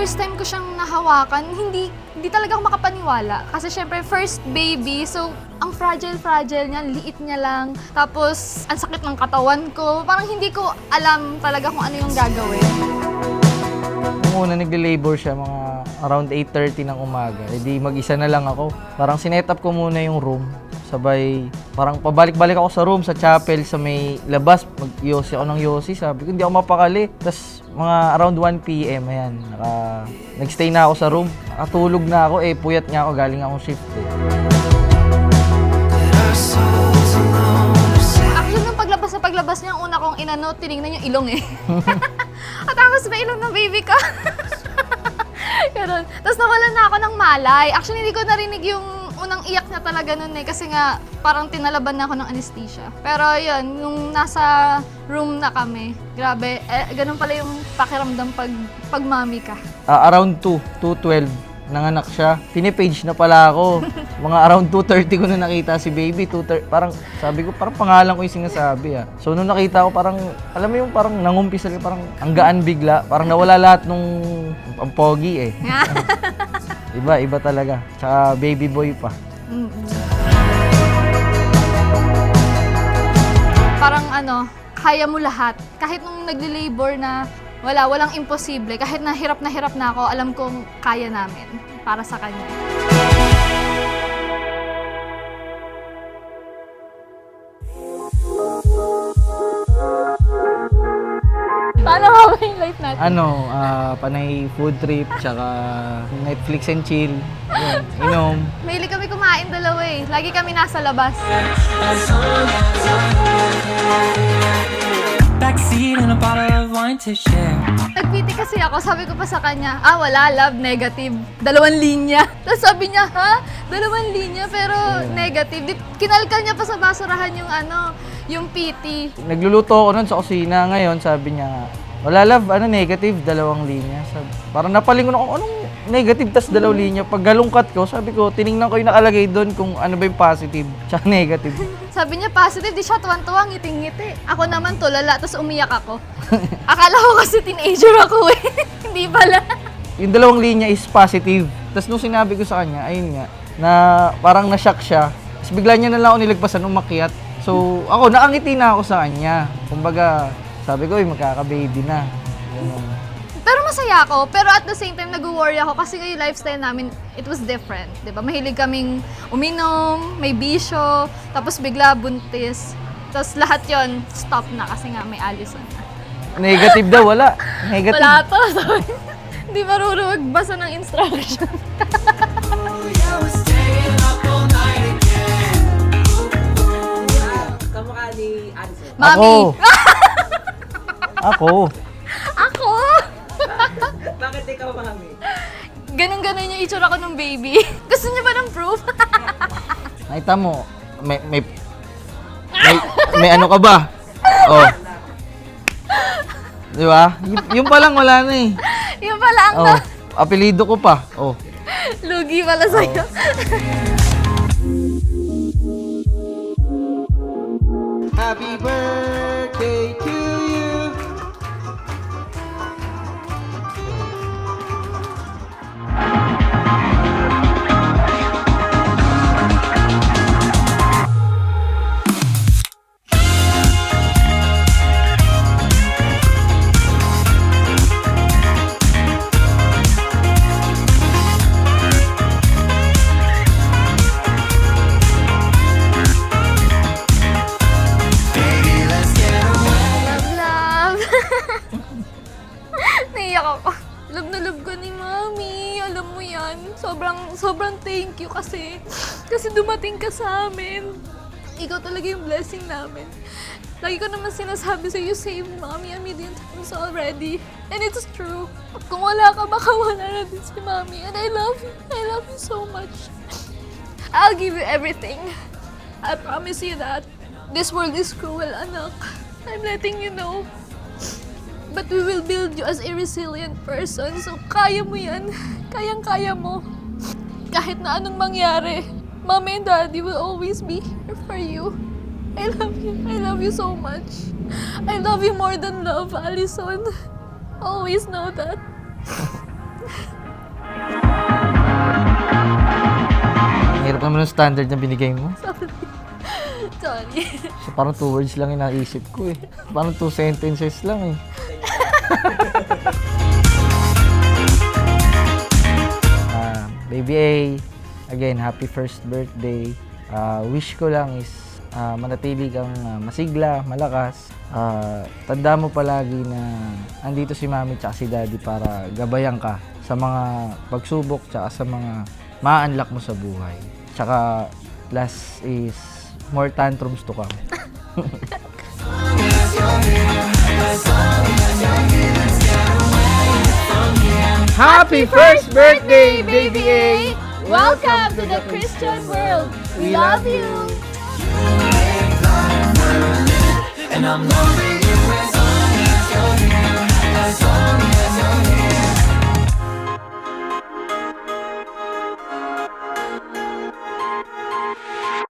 first time ko siyang nahawakan, hindi talaga ako makapaniwala. Kasi syempre, first baby, so ang fragile niya, liit niya lang. Tapos, ang sakit ng katawan ko. Parang hindi ko alam talaga kung ano yung gagawin. Nung una, nagle-labor siya mga around 8:30 ng umaga. E di mag-isa na lang ako. Parang sinet-up ko muna yung room. Sabay, parang pabalik-balik ako sa room, sa chapel, sa may labas. Mag-yosi ako ng yosi. Sabi ko, hindi ako mapakali. Tapos, mga around 1 p.m. Ayan, nag-stay na ako sa room. Nakatulog na ako, puyat nga ako, galing akong shift Actually, nung paglabas niya, ang una kong tinignan yung ilong At tapos may ilong ng baby ka. Ganun. Tapos nawalan na ako ng malay. Actually, hindi ko narinig yung unang iyak niya talaga nun kasi nga parang tinalaban na ako ng anesthesia. Pero yun, nung nasa room na kami, grabe, ganun pala yung pakiramdam pag mami ka. Around 2:12, nanganak siya. Pinipage na pala ako. Mga around 2:30 ko na nakita si baby. 2:30, parang sabi ko, parang pangalan ko yung sinasabi So nung nakita ko, parang, alam mo yung parang nangumpisa, parang ang gaan bigla. Parang nawala lahat nung ang pogi Iba talaga. Tsaka baby boy pa. Parang kaya mo lahat. Kahit nung nagle-labor na walang imposible. Kahit na hirap na ako, alam kong kaya namin para sa kanya. Paano nga ba yung life natin? Panay food trip, tsaka Netflix and chill. Yun, inom. Mahilig kami kumain dalawa Lagi kami nasa labas. Backseat and a bottle of wine to share. Nagpiti kasi ako, sabi ko pa sa kanya, wala, love, negative. 2 linya. Tapos sabi niya, 2 linya pero negative. Kinalkal niya pa sa basurahan yung PT. Nagluluto ako nun sa kusina. Ngayon, sabi niya, wala love, negative, 2 linya. Parang napalingon ako, anong negative, tas 2 linya. Pag galungkat ko, sabi ko, tiningnan ko yung nakalagay doon kung ano ba yung positive, tsaka negative. Sabi niya positive, di siya tuwan-tuwa, ngiting-ngiti. Ako naman tulala, tapos umiyak ako. Akala ko kasi teenager ako Hindi pala. Yung 2 linya is positive. Tapos nung sinabi ko sa kanya, ayun nga, na parang na-shock siya. Tapos bigla niya na lang ako nilagpasan umakyat. So ako, nakangiti na ako sa kanya. Kumbaga, sabi ko, magkaka-baby na. Ganun. Pero masaya ako, pero at the same time, nag-worry ako kasi yung lifestyle namin, it was different. Diba? Mahilig kaming uminom, may bisyo, tapos bigla buntis. Tapos lahat yon stop na kasi nga may Allison na. Negative daw, wala. Negative. Wala to. Hindi marunong magbasa ng instruction. Kamukha ni Allison. Mami! Ako. Ako! Bakit ikaw, mami? Ganun-ganun yung itsura ko ng baby. Gusto niyo ba ng proof? Nakita mo, may ano ka ba? Oh. Di ba? Yung pa lang wala na Yung pala ang apelido ko pa. Oh. lugi pala sa'yo. Happy birthday to you. Love. Naiyak ako. Love na love ko ni Mami. Alam mo yan. Sobrang thank you kasi dumating ka sa amin. Ikaw talaga yung blessing namin. Lagi ko naman sinasabi sa you saved Mommy a million times already. And it's true. Kung wala ka, baka wala na din si Mommy. And I love you. I love you so much. I'll give you everything. I promise you that. This world is cruel, anak. I'm letting you know. But we will build you as a resilient person. So, kaya mo yan. Kayang-kaya mo. Kahit na anong mangyari, Mommy and Daddy will always be here for you. I love you. I love you so much. I love you more than love, Allison. Always know that. Ang hirap naman ng standard na binigay mo. Sorry. So, parang 2 words lang yung naisip ko eh. Parang 2 sentences lang eh. Baby A, again, happy first birthday. Wish ko lang is manatili kang masigla, malakas. Tanda mo palagi na andito si mami tsaka si daddy para gabayan ka sa mga pagsubok tsaka sa mga ma-unlock mo sa buhay. Tsaka last is more tantrums to come. Happy first birthday, Baby A! Welcome to the Christian world. We love you. And I'm lonely